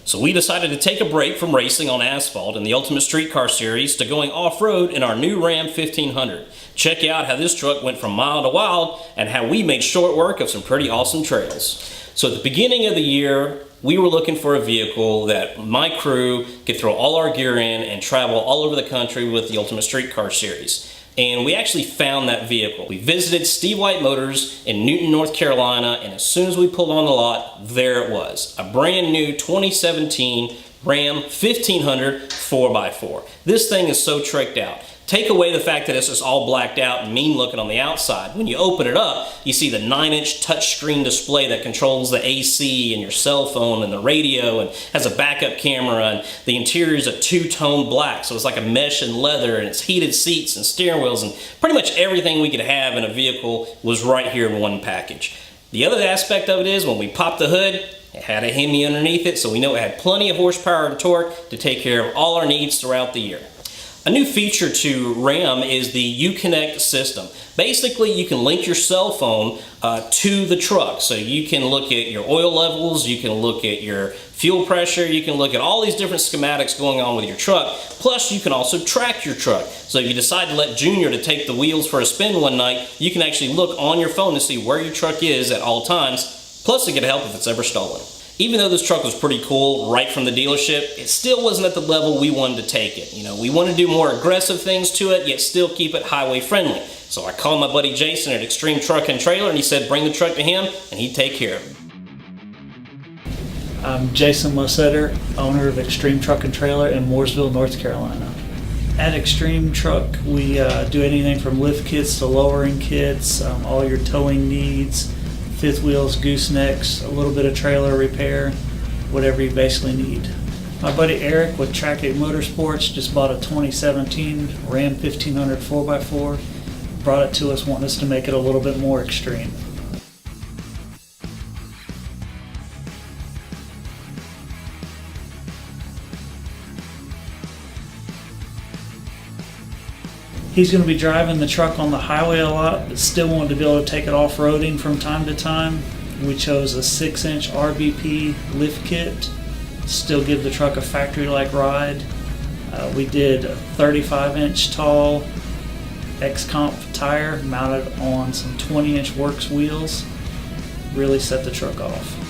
So we decided to take a break from racing on asphalt in the Ultimate Street Car Series to going off-road in our new Ram 1500. Check out how this truck went from mild to wild and how we made short work of some pretty awesome trails. So at the beginning of the year, we were looking for a vehicle that my crew could throw all our gear in and travel all over the country with the Ultimate Street Car Series. And we actually found that vehicle. We visited Steve White Motors in Newton, North Carolina, and as soon as we pulled on the lot, there it was. A brand new 2017 Ram 1500 4x4. This thing is so tricked out. Take away the fact that it's just all blacked out and mean looking on the outside. When you open it up, you see the 9-inch touchscreen display that controls the AC and your cell phone and the radio and has a backup camera, and the interior is a two-tone black, so it's like a mesh and leather, and it's heated seats and steering wheels, and pretty much everything we could have in a vehicle was right here in one package. The other aspect of it is when we popped the hood, it had a Hemi underneath it, so we know it had plenty of horsepower and torque to take care of all our needs throughout the year. A new feature to Ram is the Uconnect system. Basically, you can link your cell phone to the truck. So you can look at your oil levels, you can look at your fuel pressure, you can look at all these different schematics going on with your truck. Plus, you can also track your truck. So if you decide to let Junior to take the wheels for a spin one night, you can actually look on your phone to see where your truck is at all times. Plus, it can help if it's ever stolen. Even though this truck was pretty cool right from the dealership, it still wasn't at the level we wanted to take it. You know, we want to do more aggressive things to it, yet still keep it highway friendly. So I called my buddy Jason at Extreme Truck and Trailer, and he said bring the truck to him and he'd take care of it. I'm Jason Mosetter, owner of Extreme Truck and Trailer in Mooresville, North Carolina. At Extreme Truck, we do anything from lift kits to lowering kits, all your towing needs, fifth wheels, goosenecks, a little bit of trailer repair, whatever you basically need. My buddy Eric with TRAKit Motorsports just bought a 2017 Ram 1500 4x4. Brought it to us, wanting us to make it a little bit more extreme. He's going to be driving the truck on the highway a lot, but still wanted to be able to take it off-roading from time to time. We chose a 6-inch RBP lift kit, still give the truck a factory-like ride. We did a 35-inch tall X-Comp tire mounted on some 20-inch Works wheels. Really set the truck off.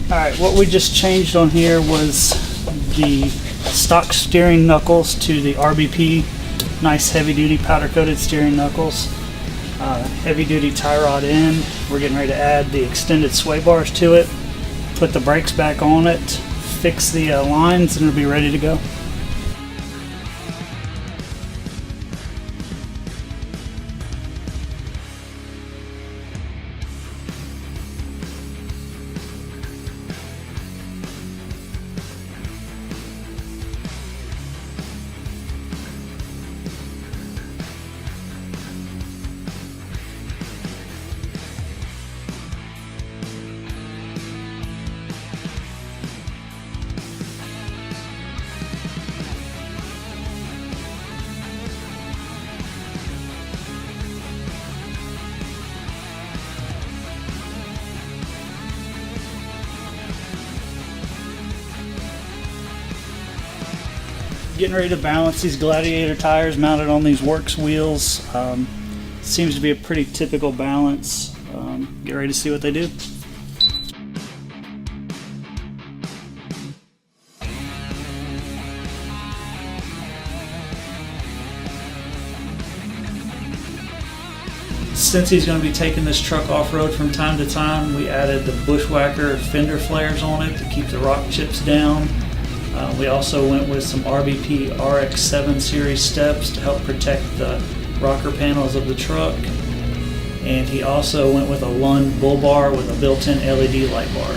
Alright, what we just changed on here was the stock steering knuckles to the RBP, nice heavy duty powder coated steering knuckles. Heavy duty tie rod in. We're getting ready to add the extended sway bars to it, put the brakes back on it, fix the lines, and it'll be ready to go. Getting ready to balance these Gladiator tires mounted on these Works wheels. Seems to be a pretty typical balance. get ready to see what they do. Since he's going to be taking this truck off-road from time to time, we added the Bushwhacker fender flares on it to keep the rock chips down. We also went with some RBP RX7 series steps to help protect the rocker panels of the truck. And he also went with a Lund bull bar with a built-in LED light bar.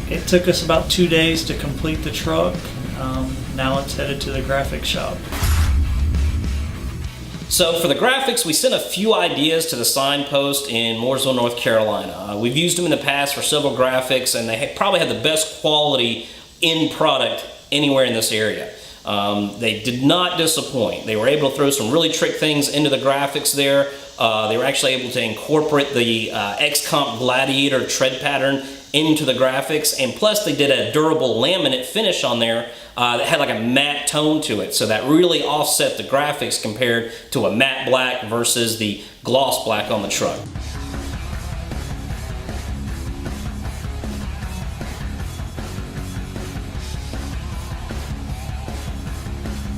It took us about 2 days to complete the truck. Now it's headed to the graphics shop. So for the graphics, we sent a few ideas to the signpost in Mooresville, North Carolina. We've used them in the past for several graphics, and they probably had the best quality in product anywhere in this area. They did not disappoint. They were able to throw some really trick things into the graphics there. They were actually able to incorporate the XComp Gladiator tread pattern into the graphics, and plus they did a durable laminate finish on there that had like a matte tone to it, so that really offset the graphics compared to a matte black versus the gloss black on the truck.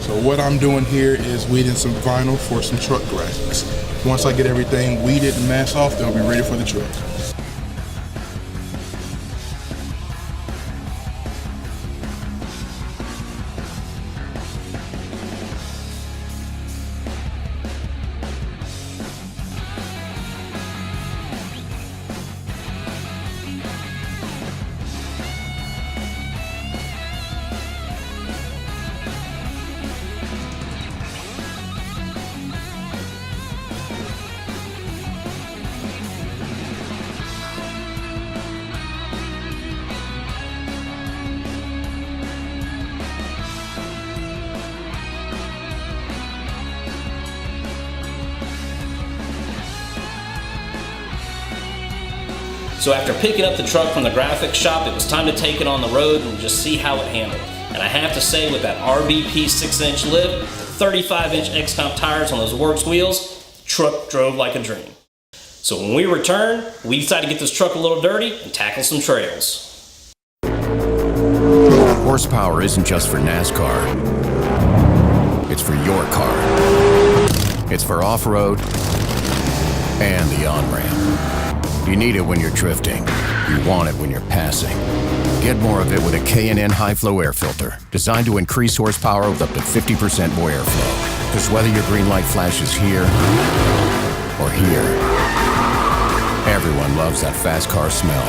So what I'm doing here is weeding some vinyl for some truck graphics. Once I get everything weeded and masked off, then I'll be ready for the truck. So after picking up the truck from the graphics shop, it was time to take it on the road and just see how it handled. And I have to say, with that RBP 6-inch lift, 35-inch XComp tires on those Works wheels, the truck drove like a dream. So when we return, we decided to get this truck a little dirty and tackle some trails. Horsepower isn't just for NASCAR. It's for your car. It's for off-road and the on-ramp. You need it when you're drifting. You want it when you're passing. Get more of it with a K&N high-flow air filter, designed to increase horsepower with up to 50% more airflow. Because whether your green light flashes here or here, everyone loves that fast car smell.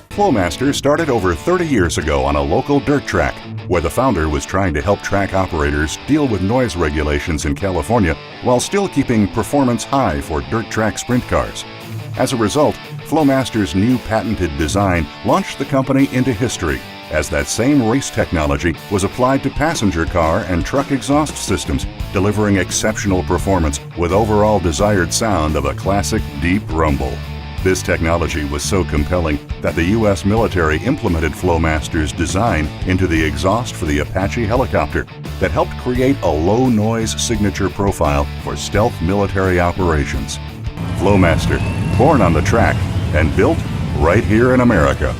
Flowmaster started over 30 years ago on a local dirt track, where the founder was trying to help track operators deal with noise regulations in California while still keeping performance high for dirt track sprint cars. As a result, Flowmaster's new patented design launched the company into history, as that same race technology was applied to passenger car and truck exhaust systems, delivering exceptional performance with overall desired sound of a classic deep rumble. This technology was so compelling that the U.S. military implemented Flowmaster's design into the exhaust for the Apache helicopter that helped create a low-noise signature profile for stealth military operations. Flowmaster, born on the track and built right here in America.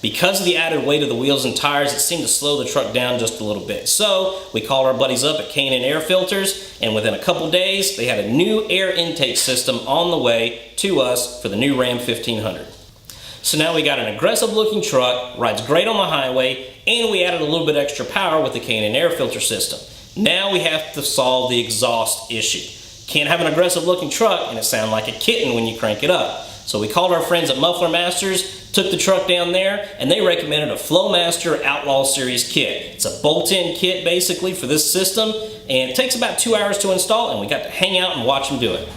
Because of the added weight of the wheels and tires, it seemed to slow the truck down just a little bit. So we called our buddies up at K&N Air Filters, and within a couple days, they had a new air intake system on the way to us for the new Ram 1500. So now we got an aggressive looking truck, rides great on the highway, and we added a little bit extra power with the K&N Air Filter system. Now we have to solve the exhaust issue. Can't have an aggressive looking truck and it sound like a kitten when you crank it up. So we called our friends at Muffler Masters, took the truck down there, and they recommended a Flowmaster Outlaw Series kit. It's a bolt-in kit basically for this system, and it takes about 2 hours to install, and we got to hang out and watch them do it.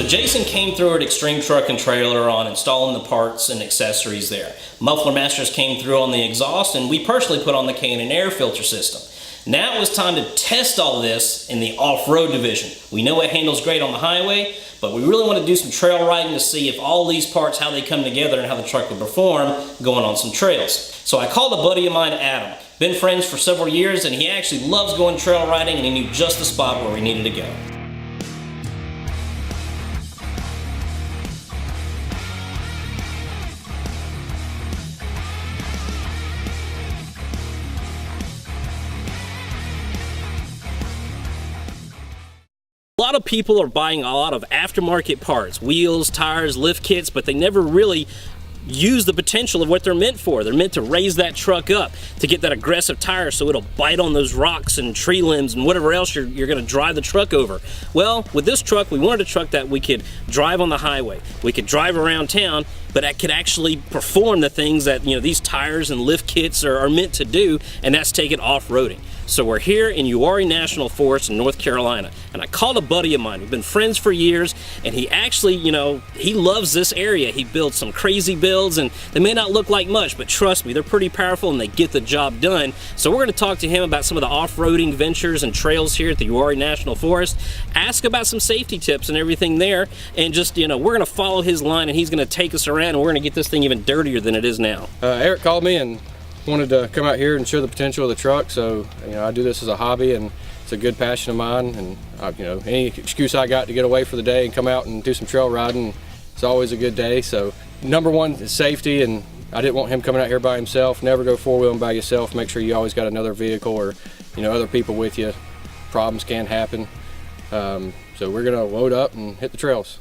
So Jason came through at Extreme Truck and Trailer on installing the parts and accessories there. Muffler Masters came through on the exhaust, and we personally put on the K&N air filter system. Now it was time to test all this in the off-road division. We know it handles great on the highway, but we really want to do some trail riding to see if all these parts, how they come together and how the truck will perform going on some trails. So I called a buddy of mine, Adam. Been friends for several years, and he actually loves going trail riding, and he knew just the spot where we needed to go. A lot of people are buying a lot of aftermarket parts, wheels, tires, lift kits, but they never really use the potential of what they're meant for. They're meant to raise that truck up, to get that aggressive tire so it'll bite on those rocks and tree limbs and whatever else you're going to drive the truck over. Well, with this truck, we wanted a truck that we could drive on the highway. We could drive around town, but that could actually perform the things that, you know, these tires and lift kits are meant to do, and that's take it off-roading. So we're here in Uwharrie National Forest in North Carolina, and I called a buddy of mine. We've been friends for years, and he actually, you know, he loves this area. He builds some crazy builds, and they may not look like much, but trust me, they're pretty powerful and they get the job done. So we're going to talk to him about some of the off-roading ventures and trails here at the Uwharrie National Forest, ask about some safety tips and everything there, and just, you know, we're going to follow his line, and he's going to take us around, and we're going to get this thing even dirtier than it is now. Eric called me and wanted to come out here and show the potential of the truck. So, you know, I do this as a hobby, and it's a good passion of mine. And you know, any excuse I got to get away for the day and come out and do some trail riding, it's always a good day. So, number one is safety, and I didn't want him coming out here by himself. Never go four-wheeling by yourself. Make sure you always got another vehicle or, you know, other people with you. Problems can happen. So we're gonna load up and hit the trails.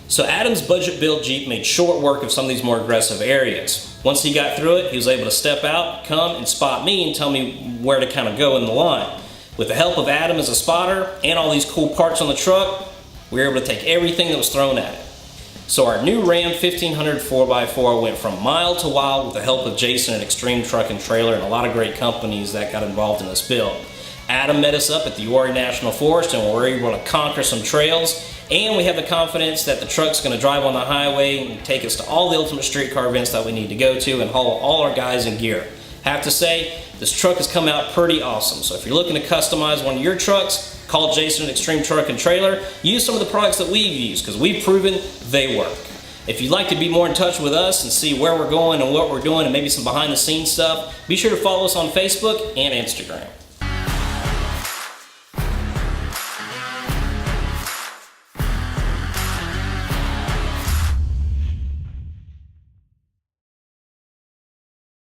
So Adam's budget build Jeep made short work of some of these more aggressive areas. Once he got through it, he was able to step out, come and spot me and tell me where to kind of go in the line. With the help of Adam as a spotter and all these cool parts on the truck, we were able to take everything that was thrown at it. So our new Ram 1500 4x4 went from mild to wild with the help of Jason at Extreme Truck and Trailer and a lot of great companies that got involved in this build. Adam met us up at the Uwharrie National Forest and we were able to conquer some trails, and we have the confidence that the truck's going to drive on the highway and take us to all the ultimate street car events that we need to go to and haul all our guys in gear. Have to say, this truck has come out pretty awesome. So if you're looking to customize one of your trucks, call Jason at Extreme Truck and Trailer. Use some of the products that we've used because we've proven they work. If you'd like to be more in touch with us and see where we're going and what we're doing and maybe some behind the scenes stuff, be sure to follow us on Facebook and Instagram.